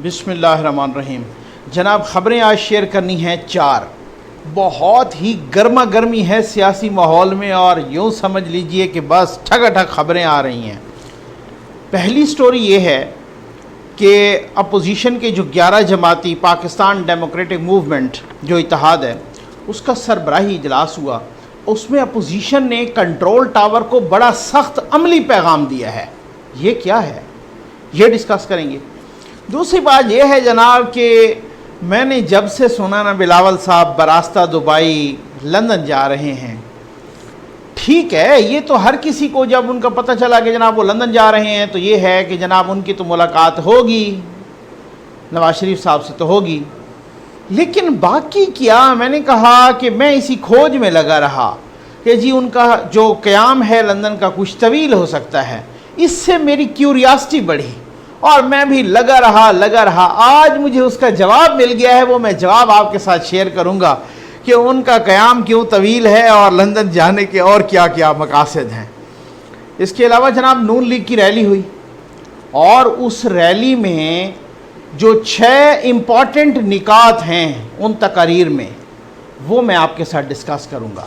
بسم اللہ الرحمن الرحیم۔ جناب خبریں آج شیئر کرنی ہیں چار، بہت ہی گرما گرمی ہے سیاسی ماحول میں، اور یوں سمجھ لیجئے کہ بس ٹھگا ٹھگ خبریں آ رہی ہیں۔ پہلی سٹوری یہ ہے کہ اپوزیشن کے جو 11 جماعتی پاکستان ڈیموکریٹک موومنٹ جو اتحاد ہے، اس کا سربراہی اجلاس ہوا۔ اس میں اپوزیشن نے کنٹرول ٹاور کو بڑا سخت عملی پیغام دیا ہے۔ یہ کیا ہے، یہ ڈسکس کریں گے۔ دوسری بات یہ ہے جناب کہ میں نے جب سے سنا نا بلاول صاحب براستہ دبئی لندن جا رہے ہیں، ٹھیک ہے، یہ تو ہر کسی کو جب ان کا پتہ چلا کہ جناب وہ لندن جا رہے ہیں تو یہ ہے کہ جناب ان کی تو ملاقات ہوگی، نواز شریف صاحب سے تو ہوگی، لیکن باقی کیا؟ میں نے کہا کہ میں اسی کھوج میں لگا رہا کہ جی ان کا جو قیام ہے لندن کا کچھ طویل ہو سکتا ہے۔ اس سے میری کیوریاسٹی بڑھی اور میں بھی لگا رہا۔ آج مجھے اس کا جواب مل گیا ہے، وہ میں جواب آپ کے ساتھ شیئر کروں گا کہ ان کا قیام کیوں طویل ہے اور لندن جانے کے اور کیا کیا مقاصد ہیں۔ اس کے علاوہ جناب نون لیگ کی ریلی ہوئی، اور اس ریلی میں جو 6 امپورٹنٹ نکات ہیں ان تقاریر میں، وہ میں آپ کے ساتھ ڈسکس کروں گا۔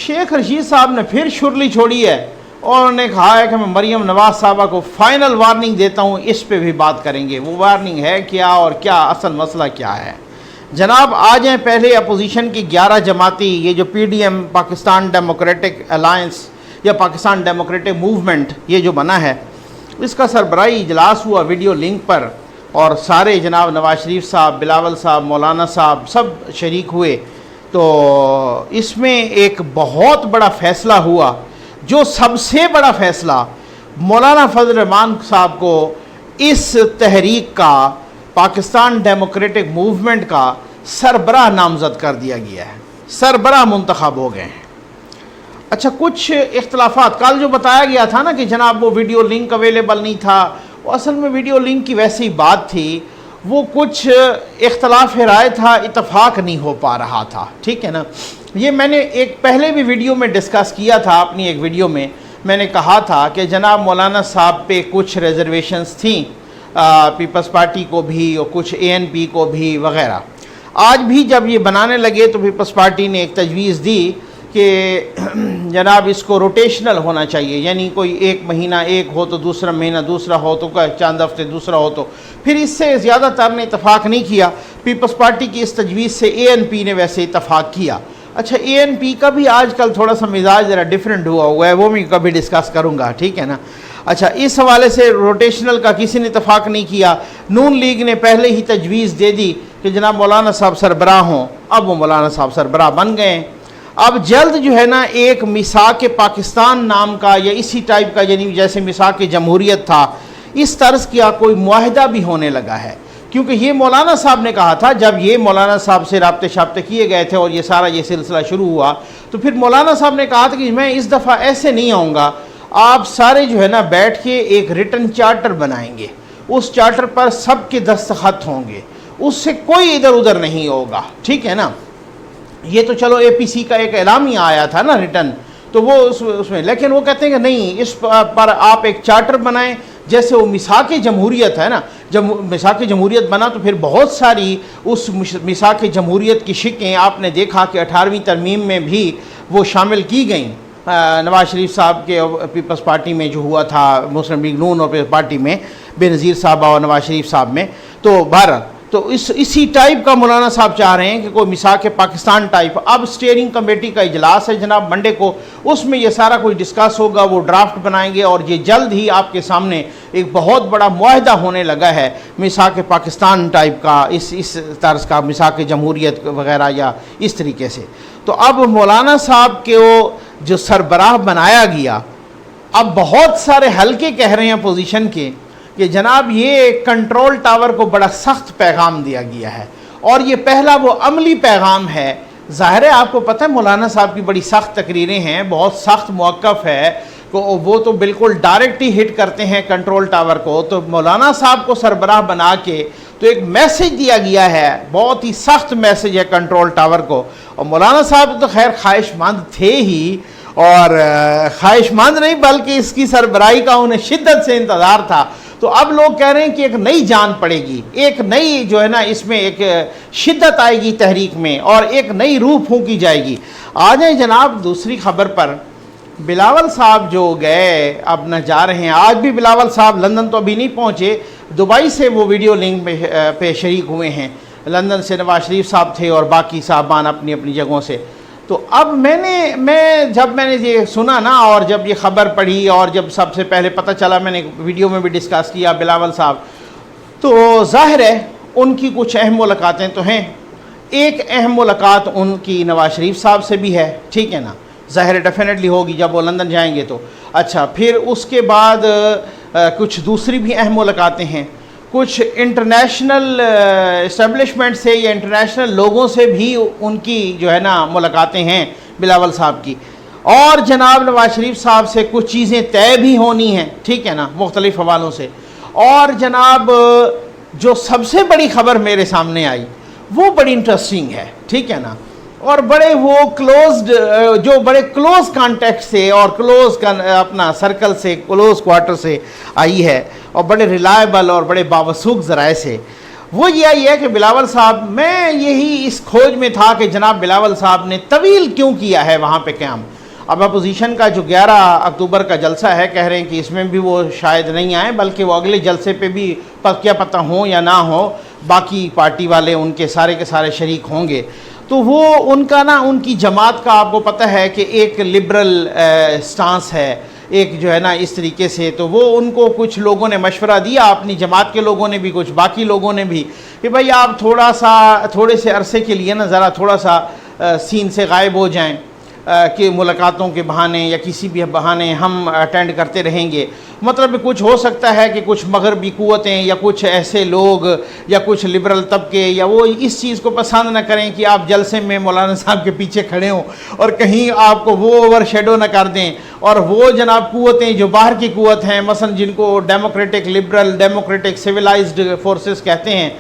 شیخ رشید صاحب نے پھر شرلی چھوڑی ہے اور انہوں نے کہا ہے کہ میں مریم نواز صاحبہ کو فائنل وارننگ دیتا ہوں، اس پہ بھی بات کریں گے۔ وہ وارننگ ہے کیا اور کیا اصل مسئلہ کیا ہے؟ جناب آ جائیں پہلے اپوزیشن کی 11 جماعتی، یہ جو P D M Pakistan Democratic Alliance یا پاکستان ڈیموکریٹک موومنٹ یہ جو بنا ہے، اس کا سربراہی اجلاس ہوا ویڈیو لنک پر، اور سارے جناب نواز شریف صاحب، بلاول صاحب، مولانا صاحب سب شریک ہوئے۔ تو اس میں ایک بہت بڑا فیصلہ ہوا، جو سب سے بڑا فیصلہ مولانا فضل الرحمان صاحب کو اس تحریک کا، پاکستان ڈیموکریٹک موومنٹ کا سربراہ نامزد کر دیا گیا ہے، سربراہ منتخب ہو گئے ہیں۔ اچھا، کچھ اختلافات کل جو بتایا گیا تھا نا کہ جناب وہ ویڈیو لنک اویلیبل نہیں تھا، وہ اصل میں ویڈیو لنک کی ویسی بات تھی، وہ کچھ اختلاف رائے تھا، اتفاق نہیں ہو پا رہا تھا، ٹھیک ہے نا۔ یہ میں نے ایک پہلے بھی ویڈیو میں ڈسکس کیا تھا، اپنی ایک ویڈیو میں میں نے کہا تھا کہ جناب مولانا صاحب پہ کچھ ریزرویشنز تھیں، پیپلز پارٹی کو بھی اور کچھ اے این پی کو بھی وغیرہ۔ آج بھی جب یہ بنانے لگے تو پیپلز پارٹی نے ایک تجویز دی کہ جناب اس کو روٹیشنل ہونا چاہیے، یعنی کوئی ایک مہینہ ایک ہو تو دوسرا مہینہ دوسرا ہو تو چند ہفتے دوسرا ہو تو، پھر اس سے زیادہ تر نے اتفاق نہیں کیا۔ پیپلز پارٹی کی اس تجویز سے اے این پی نے ویسے اتفاق کیا۔ اچھا، اے این پی کا بھی آج کل تھوڑا سا مزاج ذرا ڈیفرنٹ ہوا ہے، وہ میں کبھی ڈسکس کروں گا، ٹھیک ہے نا۔ اچھا، اس حوالے سے روٹیشنل کا کسی نے اتفاق نہیں کیا۔ نون لیگ نے پہلے ہی تجویز دے دی کہ جناب مولانا صاحب سربراہ ہوں، اب وہ مولانا صاحب سربراہ بن گئے ہیں۔ اب جلد جو ہے نا ایک میثاق پاکستان نام کا یا اسی ٹائپ کا، یعنی جیسے میثاق جمہوریت تھا، اس طرز کا کوئی معاہدہ بھی ہونے لگا ہے، کیونکہ یہ مولانا صاحب نے کہا تھا جب یہ مولانا صاحب سے رابطے شابطے کیے گئے تھے اور یہ سارا یہ سلسلہ شروع ہوا، تو پھر مولانا صاحب نے کہا تھا کہ میں اس دفعہ ایسے نہیں آؤں گا، آپ سارے جو ہے نا بیٹھ کے ایک ریٹن چارٹر بنائیں گے، اس چارٹر پر سب کے دستخط ہوں گے، اس سے کوئی ادھر ادھر نہیں ہوگا، ٹھیک ہے نا۔ یہ تو چلو اے پی سی کا ایک اعلامیہ آیا تھا نا ریٹن، تو وہ اس میں، لیکن وہ کہتے ہیں کہ نہیں، اس پر آپ ایک چارٹر بنائیں، جیسے وہ میثاق جمہوریت ہے نا، جب میثاق جمہوریت بنا تو پھر بہت ساری اس میثاق جمہوریت کی شقیں آپ نے دیکھا کہ 18ویں ترمیم میں بھی وہ شامل کی گئیں۔ نواز شریف صاحب کے پیپلز پارٹی میں جو ہوا تھا، مسلم لیگ نون اور پیپلز پارٹی میں بے نظیر صاحبہ اور نواز شریف صاحب میں، تو بہرحال تو اسی ٹائپ کا مولانا صاحب چاہ رہے ہیں کہ کوئی میثاق پاکستان ٹائپ۔ اب اسٹیئرنگ کمیٹی کا اجلاس ہے جناب منڈے کو، اس میں یہ سارا کچھ ڈسکس ہوگا، وہ ڈرافٹ بنائیں گے، اور یہ جلد ہی آپ کے سامنے ایک بہت بڑا معاہدہ ہونے لگا ہے میثاق پاکستان ٹائپ کا، اس طرز کا، میثاق جمہوریت وغیرہ یا اس طریقے سے۔ تو اب مولانا صاحب کے جو سربراہ بنایا گیا، اب بہت سارے حلقے کہہ رہے ہیں اپوزیشن کے کہ جناب یہ کنٹرول ٹاور کو بڑا سخت پیغام دیا گیا ہے، اور یہ پہلا وہ عملی پیغام ہے۔ ظاہر ہے آپ کو پتہ ہے مولانا صاحب کی بڑی سخت تقریریں ہیں، بہت سخت موقف ہے، وہ تو بالکل ڈائریکٹ ہی ہٹ کرتے ہیں کنٹرول ٹاور کو۔ تو مولانا صاحب کو سربراہ بنا کے تو ایک میسج دیا گیا ہے، بہت ہی سخت میسج ہے کنٹرول ٹاور کو، اور مولانا صاحب تو خیر خواہش مند تھے ہی، اور خواہش مند نہیں بلکہ اس کی سربراہی کا انہیں شدت سے انتظار تھا۔ تو اب لوگ کہہ رہے ہیں کہ ایک نئی جان پڑے گی، ایک نئی جو ہے نا اس میں ایک شدت آئے گی تحریک میں، اور ایک نئی روح پھونکی جائے گی۔ آ جائیں جناب دوسری خبر پر۔ بلاول صاحب جو گئے اب نہ جا رہے ہیں، آج بھی بلاول صاحب لندن تو ابھی نہیں پہنچے، دبئی سے وہ ویڈیو لنک پہ شریک ہوئے ہیں۔ لندن سے نواز شریف صاحب تھے اور باقی صاحبان اپنی اپنی جگہوں سے۔ تو اب جب میں نے یہ سنا نا، اور جب یہ خبر پڑھی، اور جب سب سے پہلے پتہ چلا، میں نے ویڈیو میں بھی ڈسکس کیا بلاول صاحب، تو ظاہر ہے ان کی کچھ اہم ملاقاتیں تو ہیں۔ ایک اہم ملاقات ان کی نواز شریف صاحب سے بھی ہے، ٹھیک ہے نا، ظاہر ڈیفینیٹلی ہوگی جب وہ لندن جائیں گے تو۔ اچھا، پھر اس کے بعد کچھ دوسری بھی اہم ملاقاتیں ہیں، کچھ انٹرنیشنل اسٹیبلشمنٹ سے یا انٹرنیشنل لوگوں سے بھی ان کی جو ہے نا ملاقاتیں ہیں بلاول صاحب کی، اور جناب نواز شریف صاحب سے کچھ چیزیں طے بھی ہونی ہیں، ٹھیک ہے نا، مختلف حوالوں سے۔ اور جناب جو سب سے بڑی خبر میرے سامنے آئی وہ بڑی انٹرسٹنگ ہے، ٹھیک ہے نا، اور بڑے وہ جو بڑے کلوز کانٹیکٹ سے اور کلوز اپنا سرکل سے، کلوز کوارٹر سے آئی ہے، اور بڑے ریلائبل اور بڑے باوثوق ذرائع سے، وہ یہ آئی ہے کہ بلاول صاحب، میں یہی اس کھوج میں تھا کہ جناب بلاول صاحب نے طویل کیوں کیا ہے وہاں پہ قیام۔ اب اپوزیشن کا جو 11 اکتوبر کا جلسہ ہے، کہہ رہے ہیں کہ اس میں بھی وہ شاید نہیں آئیں، بلکہ وہ اگلے جلسے پہ بھی کیا پتہ ہوں یا نہ ہو، باقی پارٹی والے ان کے سارے شریک ہوں گے۔ تو وہ ان کی جماعت کا آپ کو پتہ ہے کہ ایک لبرل سٹانس ہے، ایک جو ہے نا اس طریقے سے، تو وہ ان کو کچھ لوگوں نے مشورہ دیا، اپنی جماعت کے لوگوں نے بھی، کچھ باقی لوگوں نے بھی، کہ بھائی آپ تھوڑے سے عرصے کے لیے نا ذرا تھوڑا سا سین سے غائب ہو جائیں، کہ ملاقاتوں کے بہانے یا کسی بھی بہانے ہم اٹینڈ کرتے رہیں گے۔ مطلب کچھ ہو سکتا ہے کہ کچھ مغربی قوتیں یا کچھ ایسے لوگ یا کچھ لبرل طبقے یا وہ اس چیز کو پسند نہ کریں کہ آپ جلسے میں مولانا صاحب کے پیچھے کھڑے ہوں، اور کہیں آپ کو وہ اوور شیڈو نہ کر دیں، اور وہ جناب قوتیں جو باہر کی قوت ہیں، مثلا جن کو democratic liberal democratic civilised forces کہتے ہیں،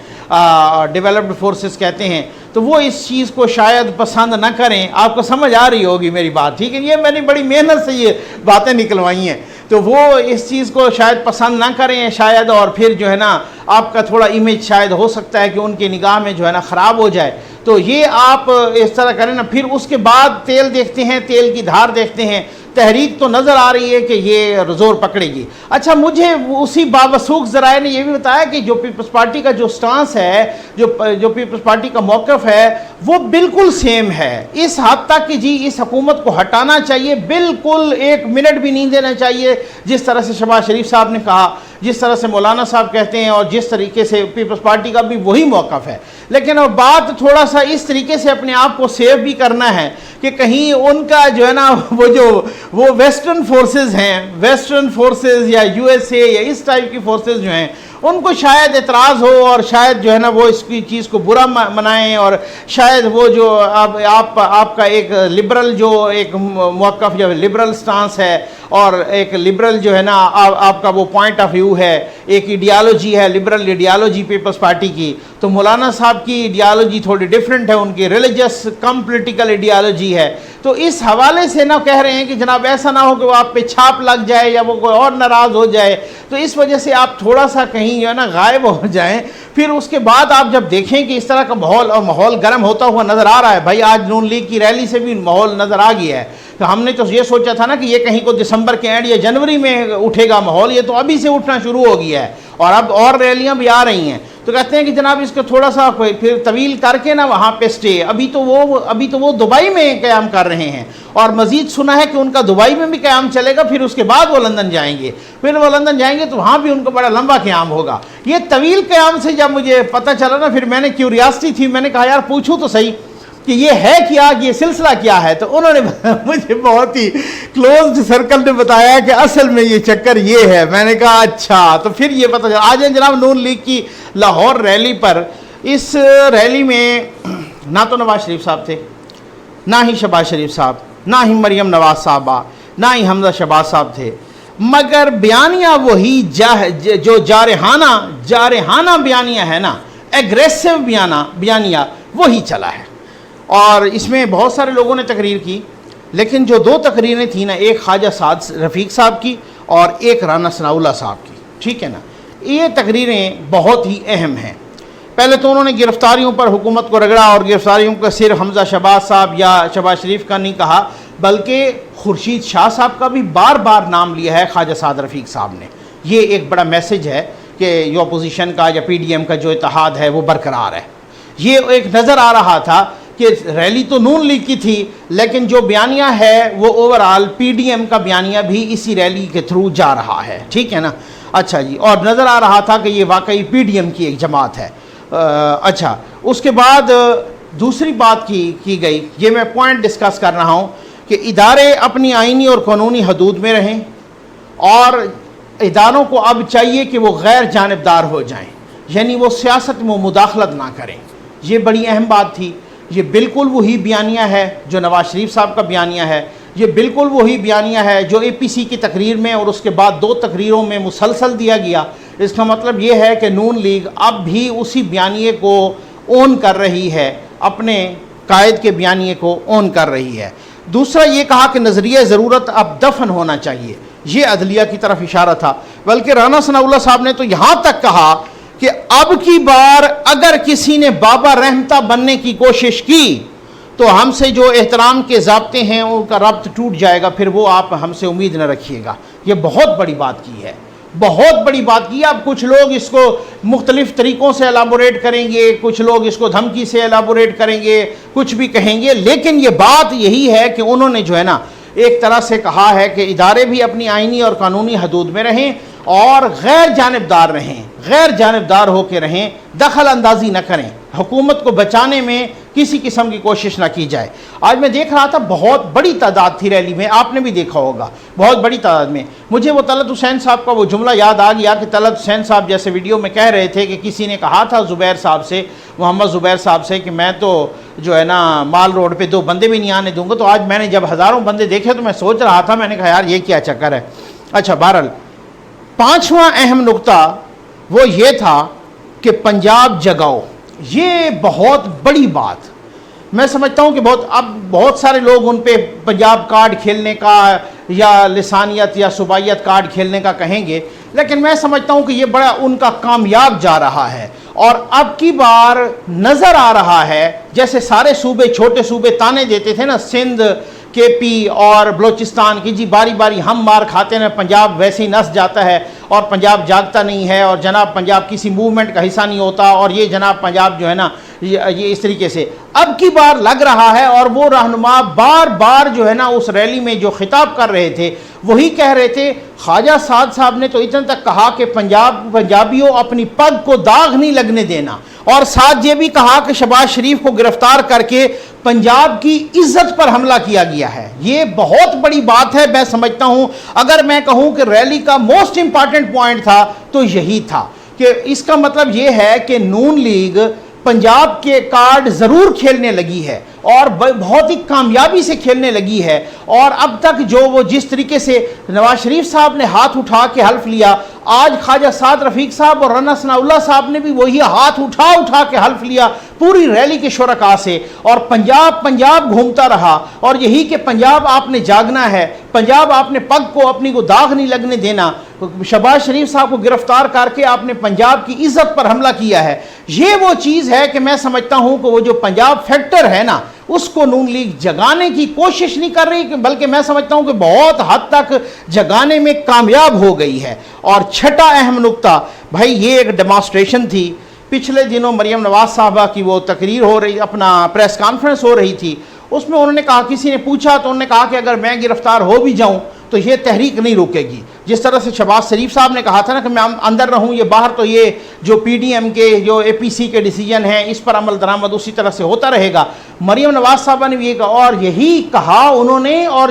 ڈیولپڈ فورسز کہتے ہیں، تو وہ اس چیز کو شاید پسند نہ کریں۔ آپ کو سمجھ آ رہی ہوگی میری بات، ٹھیک ہے، یہ میں نے بڑی محنت سے یہ باتیں نکلوائی ہیں، تو وہ اس چیز کو شاید پسند نہ کریں شاید، اور پھر جو ہے نا آپ کا تھوڑا امیج شاید ہو سکتا ہے کہ ان کی نگاہ میں جو ہے نا خراب ہو جائے، تو یہ آپ اس طرح کریں نا۔ پھر اس کے بعد تیل دیکھتے ہیں، تیل کی دھار دیکھتے ہیں، تحریک تو نظر آ رہی ہے کہ یہ زور پکڑے گی۔ اچھا، مجھے اسی باوثوق ذرائع نے یہ بھی بتایا کہ جو پیپلز پارٹی کا جو سٹانس ہے، جو پیپلز پارٹی کا موقف ہے، وہ بالکل سیم ہے، اس حد تک کہ جی اس حکومت کو ہٹانا چاہیے، بالکل ایک منٹ بھی نہیں دینا چاہیے، جس طرح سے شہباز شریف صاحب نے کہا، جس طرح سے مولانا صاحب کہتے ہیں، اور جس طریقے سے پیپلز پارٹی کا بھی وہی موقف ہے۔ لیکن اب بات تھوڑا سا اس طریقے سے اپنے آپ کو سیو بھی کرنا ہے کہ کہیں ان کا جو ہے نا وہ ویسٹرن فورسز ہیں، ویسٹرن فورسز یا یو ایس اے یا اس ٹائپ کی فورسز جو ہیں، ان کو شاید اعتراض ہو، اور شاید جو ہے نا وہ اس کی چیز کو برا منائیں، اور شاید وہ جو آپ کا ایک لبرل جو ایک موقف یا لبرل سٹانس ہے، اور ایک لبرل جو ہے نا آپ کا وہ پوائنٹ آف ویو ہے، ایک ایڈیالوجی ہے، لبرل ایڈیالوجی پیپلز پارٹی کی، تو مولانا صاحب کی ایڈیالوجی تھوڑی ڈیفرنٹ ہے، ان کی ریلیجس کم پولیٹیکل ایڈیالوجی ہے۔ تو اس حوالے سے نہ کہہ رہے ہیں کہ جناب ایسا نہ ہو کہ وہ آپ پہ چھاپ لگ جائے یا وہ کوئی اور ناراض ہو جائے، تو اس وجہ سے آپ تھوڑا سا کہیں جو ہے نا غائب ہو جائیں۔ پھر اس کے بعد آپ جب دیکھیں کہ اس طرح کا ماحول گرم ہوتا ہوا نظر آ رہا ہے، بھائی آج نون لیگ کی ریلی سے بھی ماحول نظر آ گیا ہے، تو ہم نے تو یہ سوچا تھا نا کہ یہ کہیں کو دسمبر کے اینڈ یا جنوری میں اٹھے گا ماحول، یہ تو ابھی سے اٹھنا شروع ہو گیا ہے، اور اب اور ریلیاں بھی آ رہی ہیں، تو کہتے ہیں کہ جناب اس کو تھوڑا سا پھر طویل کر کے نا وہاں پہ سٹے، ابھی تو وہ دبئی میں قیام کر رہے ہیں، اور مزید سنا ہے کہ ان کا دبئی میں بھی قیام چلے گا، پھر اس کے بعد وہ لندن جائیں گے، تو وہاں بھی ان کو بڑا لمبا قیام ہوگا۔ یہ طویل قیام سے جب مجھے پتہ چلا نا، پھر میں نے کیوریاسٹی تھی، میں نے کہا یار پوچھوں تو صحیح کہ یہ ہے کیا، یہ سلسلہ کیا ہے، تو انہوں نے مجھے بہت ہی کلوزڈ سرکل نے بتایا کہ اصل میں یہ چکر یہ ہے۔ میں نے کہا اچھا، تو پھر یہ پتہ چلا۔ آ جائیں جناب نون لیگ کی لاہور ریلی پر۔ اس ریلی میں نہ تو نواز شریف صاحب تھے، نہ ہی شہباز شریف صاحب، نہ ہی مریم نواز صاحبہ، نہ ہی حمزہ شہباز صاحب تھے، مگر بیانیہ وہی جو جارحانہ بیانیہ ہے نا، ایگریسو بیانیہ وہی چلا ہے۔ اور اس میں بہت سارے لوگوں نے تقریر کی، لیکن جو دو تقریریں تھیں نا، ایک خواجہ سعد رفیق صاحب کی اور ایک رانا ثناء اللہ صاحب کی، ٹھیک ہے نا، یہ تقریریں بہت ہی اہم ہیں۔ پہلے تو انہوں نے گرفتاریوں پر حکومت کو رگڑا، اور گرفتاریوں کا صرف حمزہ شہباز صاحب یا شہباز شریف کا نہیں کہا، بلکہ خورشید شاہ صاحب کا بھی بار بار نام لیا ہے خواجہ سعد رفیق صاحب نے۔ یہ ایک بڑا میسج ہے کہ یہ اپوزیشن کا یا پی ڈی ایم کا جو اتحاد ہے وہ برقرار ہے۔ یہ ایک نظر آ رہا تھا کہ ریلی تو نون لیگ کی تھی، لیکن جو بیانیہ ہے وہ اوورآل پی ڈی ایم کا بیانیہ بھی اسی ریلی کے تھرو جا رہا ہے، ٹھیک ہے نا۔ اچھا جی، اور نظر آ رہا تھا کہ یہ واقعی پی ڈی ایم کی ایک جماعت ہے۔ اچھا، اس کے بعد دوسری بات کی گئی، یہ میں پوائنٹ ڈسکس کر رہا ہوں کہ ادارے اپنی آئینی اور قانونی حدود میں رہیں، اور اداروں کو اب چاہیے کہ وہ غیر جانبدار ہو جائیں، یعنی وہ سیاست میں مداخلت نہ کریں۔ یہ بڑی اہم بات تھی۔ یہ بالکل وہی بیانیہ ہے جو نواز شریف صاحب کا بیانیہ ہے، یہ بالکل وہی بیانیہ ہے جو اے پی سی کی تقریر میں اور اس کے بعد 2 تقریروں میں مسلسل دیا گیا۔ اس کا مطلب یہ ہے کہ نون لیگ اب بھی اسی بیانیے کو اون کر رہی ہے، اپنے قائد کے بیانیے کو اون کر رہی ہے۔ دوسرا یہ کہا کہ نظریہ ضرورت اب دفن ہونا چاہیے، یہ عدلیہ کی طرف اشارہ تھا۔ بلکہ رانا ثناءاللہ صاحب نے تو یہاں تک کہا کہ اب کی بار اگر کسی نے بابا رحمتہ بننے کی کوشش کی تو ہم سے جو احترام کے ضابطے ہیں ان کا ربط ٹوٹ جائے گا، پھر وہ آپ ہم سے امید نہ رکھیے گا۔ یہ بہت بڑی بات کی ہے، بہت بڑی بات کی ہے۔ اب کچھ لوگ اس کو مختلف طریقوں سے ایلابوریٹ کریں گے، کچھ لوگ اس کو دھمکی سے ایلابوریٹ کریں گے، کچھ بھی کہیں گے، لیکن یہ بات یہی ہے کہ انہوں نے جو ہے نا ایک طرح سے کہا ہے کہ ادارے بھی اپنی آئینی اور قانونی حدود میں رہیں اور غیر جانبدار رہیں، غیر جانبدار ہو کے رہیں، دخل اندازی نہ کریں، حکومت کو بچانے میں کسی قسم کی کوشش نہ کی جائے۔ آج میں دیکھ رہا تھا بہت بڑی تعداد تھی ریلی میں، آپ نے بھی دیکھا ہوگا بہت بڑی تعداد میں۔ مجھے وہ طلعت حسین صاحب کا وہ جملہ یاد آ گیا کہ طلعت حسین صاحب جیسے ویڈیو میں کہہ رہے تھے کہ کسی نے کہا تھا زبیر صاحب سے، محمد زبیر صاحب سے، کہ میں تو جو ہے نا مال روڈ پہ 2 بندے بھی نہیں آنے دوں گا۔ تو آج میں نے جب ہزاروں بندے دیکھے تو میں سوچ رہا تھا، میں نے کہا یار یہ کیا چکر ہے۔ اچھا، بہرحال 5واں اہم نقطہ وہ یہ تھا کہ پنجاب جگاؤ۔ یہ بہت بڑی بات، میں سمجھتا ہوں کہ اب بہت سارے لوگ ان پہ پنجاب کارڈ کھیلنے کا یا لسانیت یا صوبائیت کارڈ کھیلنے کا کہیں گے، لیکن میں سمجھتا ہوں کہ یہ بڑا ان کا کامیاب جا رہا ہے۔ اور اب کی بار نظر آ رہا ہے جیسے سارے صوبے، چھوٹے صوبے تانے دیتے تھے نا، سندھ، کے پی اور بلوچستان کی، جی باری باری ہم مار کھاتے ہیں، پنجاب ویسے ہی نس جاتا ہے اور پنجاب جاگتا نہیں ہے، اور جناب پنجاب کسی موومنٹ کا حصہ نہیں ہوتا، اور یہ جناب پنجاب جو ہے نا یہ اس طریقے سے اب کی بار لگ رہا ہے۔ اور وہ رہنما بار بار جو ہے نا اس ریلی میں جو خطاب کر رہے تھے وہی کہہ رہے تھے۔ خواجہ سعد صاحب نے تو اتنا تک کہا کہ پنجابیوں اپنی پگ کو داغ نہیں لگنے دینا، اور ساتھ یہ بھی کہا کہ شہباز شریف کو گرفتار کر کے پنجاب کی عزت پر حملہ کیا گیا ہے۔ یہ بہت بڑی بات ہے۔ میں سمجھتا ہوں اگر میں کہوں کہ ریلی کا موسٹ امپارٹنٹ پوائنٹ تھا تو یہی تھا کہ اس کا مطلب یہ ہے کہ نون لیگ پنجاب کے کارڈ ضرور کھیلنے لگی ہے اور بہت ہی کامیابی سے کھیلنے لگی ہے۔ اور اب تک جو وہ جس طریقے سے نواز شریف صاحب نے ہاتھ اٹھا کے حلف لیا، آج خواجہ سعد رفیق صاحب اور رانا ثناءاللہ صاحب نے بھی وہی ہاتھ اٹھا کے حلف لیا پوری ریلی کے شرکاء سے، اور پنجاب گھومتا رہا، اور یہی کہ پنجاب آپ نے جاگنا ہے، پنجاب آپ نے پگ کو اپنی کو داغ نہیں لگنے دینا۔ شہباز شریف صاحب کو گرفتار کر کے آپ نے پنجاب کی عزت پر حملہ کیا ہے۔ یہ وہ چیز ہے کہ میں سمجھتا ہوں کہ وہ جو پنجاب فیکٹر ہے نا اس کو نون لیگ جگانے کی کوشش نہیں کر رہی، بلکہ میں سمجھتا ہوں کہ بہت حد تک جگانے میں کامیاب ہو گئی ہے۔ اور 6واں اہم نقطہ، بھائی یہ ایک ڈیمانسٹریشن تھی۔ پچھلے دنوں مریم نواز صاحبہ کی وہ تقریر ہو رہی، اپنا پریس کانفرنس ہو رہی تھی، اس میں انہوں نے کہا، کسی نے پوچھا تو انہوں نے کہا کہ اگر میں گرفتار ہو بھی جاؤں تو یہ تحریک نہیں روکے گی۔ جس طرح سے شہباز شریف صاحب نے کہا تھا نا کہ میں اندر رہوں یہ باہر، تو یہ جو پی ڈی ایم کے جو اے پی سی کے ڈیسیجن ہیں اس پر عمل درآمد اسی طرح سے ہوتا رہے گا۔ مریم نواز صاحبہ نے بھی یہ کہا، اور یہی کہا انہوں نے، اور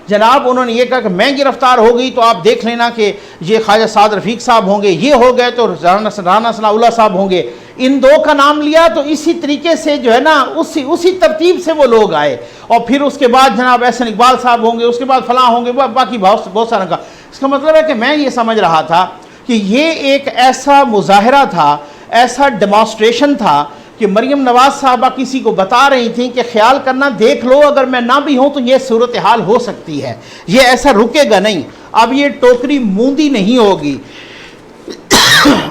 جناب انہوں نے یہ کہا کہ میں گرفتار ہو گئی تو آپ دیکھ لینا کہ یہ خواجہ سعد رفیق صاحب ہوں گے، یہ ہو گئے تو رانا ثناءاللہ صاحب ہوں گے۔ ان 2 کا نام لیا تو اسی طریقے سے جو ہے نا اسی ترتیب سے وہ لوگ آئے، اور پھر اس کے بعد جناب احسن اقبال صاحب ہوں گے، اس کے بعد فلاں ہوں گے، باقی بہت سارا کا۔ اس کا مطلب ہے کہ میں یہ سمجھ رہا تھا کہ یہ ایک ایسا مظاہرہ تھا، ایسا ڈیمانسٹریشن تھا کہ مریم نواز صاحبہ کسی کو بتا رہی تھیں کہ خیال کرنا، دیکھ لو اگر میں نہ بھی ہوں تو یہ صورتحال ہو سکتی ہے، یہ ایسا رکے گا نہیں، اب یہ ٹوکری موندی نہیں ہوگی۔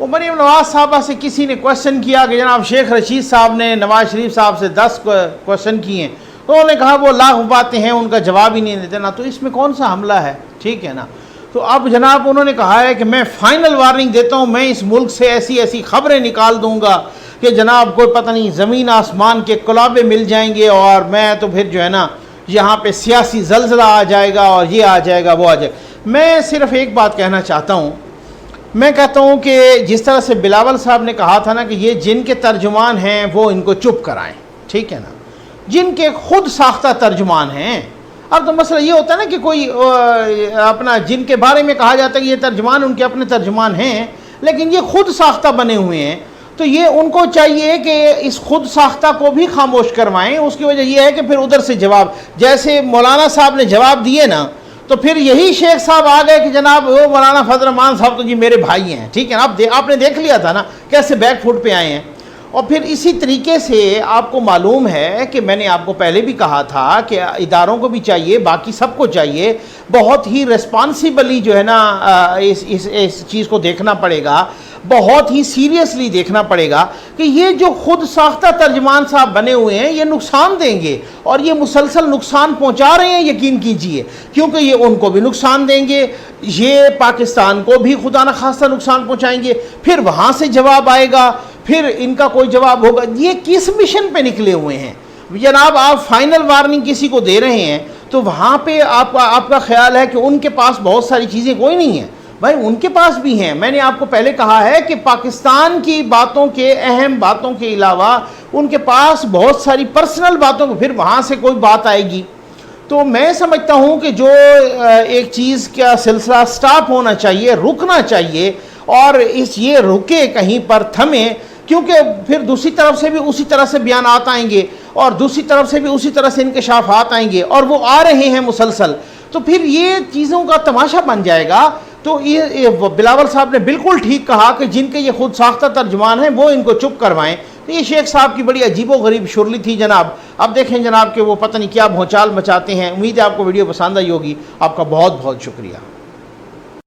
وہ مریم نواز صاحبہ سے کسی نے کوشچن کیا کہ جناب شیخ رشید صاحب نے نواز شریف صاحب سے 10 کوشچن کیے ہیں، تو انہوں نے کہا وہ لاکھ باتیں ہیں، ان کا جواب ہی نہیں دیتے نا، تو اس میں کون سا حملہ ہے؟ ٹھیک ہے نا. تو اب جناب انہوں نے کہا ہے کہ میں فائنل وارننگ دیتا ہوں، میں اس ملک سے ایسی خبریں نکال دوں گا کہ جناب کوئی پتہ نہیں زمین آسمان کے کلابے مل جائیں گے، اور میں تو پھر جو ہے نا یہاں پہ سیاسی زلزلہ آ جائے گا، اور یہ آ جائے گا، وہ آ جائے گا. میں صرف ایک بات کہنا چاہتا ہوں، میں کہتا ہوں کہ جس طرح سے بلاول صاحب نے کہا تھا نا کہ یہ جن کے ترجمان ہیں وہ ان کو چپ کرائیں، ٹھیک ہے نا، جن کے خود ساختہ ترجمان ہیں. اب تو مسئلہ یہ ہوتا ہے نا کہ کوئی اپنا جن کے بارے میں کہا جاتا ہے کہ یہ ترجمان ان کے اپنے ترجمان ہیں، لیکن یہ خود ساختہ بنے ہوئے ہیں، تو یہ ان کو چاہیے کہ اس خود ساختہ کو بھی خاموش کروائیں. اس کی وجہ یہ ہے کہ پھر ادھر سے جواب، جیسے مولانا صاحب نے جواب دیے نا، تو پھر یہی شیخ صاحب آ گئے کہ جناب وہ مولانا فضل الرحمان صاحب تو جی میرے بھائی ہیں، ٹھیک ہے نا. آپ نے دیکھ لیا تھا نا کیسے بیک فٹ پہ آئے ہیں. اور پھر اسی طریقے سے آپ کو معلوم ہے کہ میں نے آپ کو پہلے بھی کہا تھا کہ اداروں کو بھی چاہیے، باقی سب کو چاہیے، بہت ہی ریسپانسبلی جو ہے نا اس چیز کو دیکھنا پڑے گا، بہت ہی سیریسلی دیکھنا پڑے گا کہ یہ جو خود ساختہ ترجمان صاحب بنے ہوئے ہیں یہ نقصان دیں گے، اور یہ مسلسل نقصان پہنچا رہے ہیں، یقین کیجئے، کیونکہ یہ ان کو بھی نقصان دیں گے، یہ پاکستان کو بھی خدا نخواستہ نقصان پہنچائیں گے، پھر وہاں سے جواب آئے گا، پھر ان کا کوئی جواب ہوگا. یہ کس مشن پہ نکلے ہوئے ہیں جناب؟ آپ فائنل وارننگ کسی کو دے رہے ہیں تو وہاں پہ آپ کا خیال ہے کہ ان کے پاس بہت ساری چیزیں کوئی نہیں ہیں. بھائی ان کے پاس بھی ہیں. میں نے آپ کو پہلے کہا ہے کہ پاکستان کی باتوں کے، اہم باتوں کے علاوہ ان کے پاس بہت ساری پرسنل باتوں کو، پھر وہاں سے کوئی بات آئے گی. تو میں سمجھتا ہوں کہ جو ایک چیز کا سلسلہ سٹاپ ہونا چاہیے، رکنا چاہیے، اور یہ رکے کہیں پر تھمے، کیونکہ پھر دوسری طرف سے بھی اسی طرح سے بیانات آئیں گے، اور دوسری طرف سے بھی اسی طرح سے انکشافات آئیں گے، اور وہ آ رہے ہیں مسلسل، تو پھر یہ چیزوں کا تماشا بن جائے گا. تو یہ بلاول صاحب نے بالکل ٹھیک کہا کہ جن کے یہ خود ساختہ ترجمان ہیں وہ ان کو چپ کروائیں. تو یہ شیخ صاحب کی بڑی عجیب و غریب شرلی تھی جناب. اب دیکھیں جناب کہ وہ پتہ نہیں کیا بھونچال مچاتے ہیں. امید ہے آپ کو ویڈیو پسند آئی ہوگی. آپ کا بہت بہت شکریہ.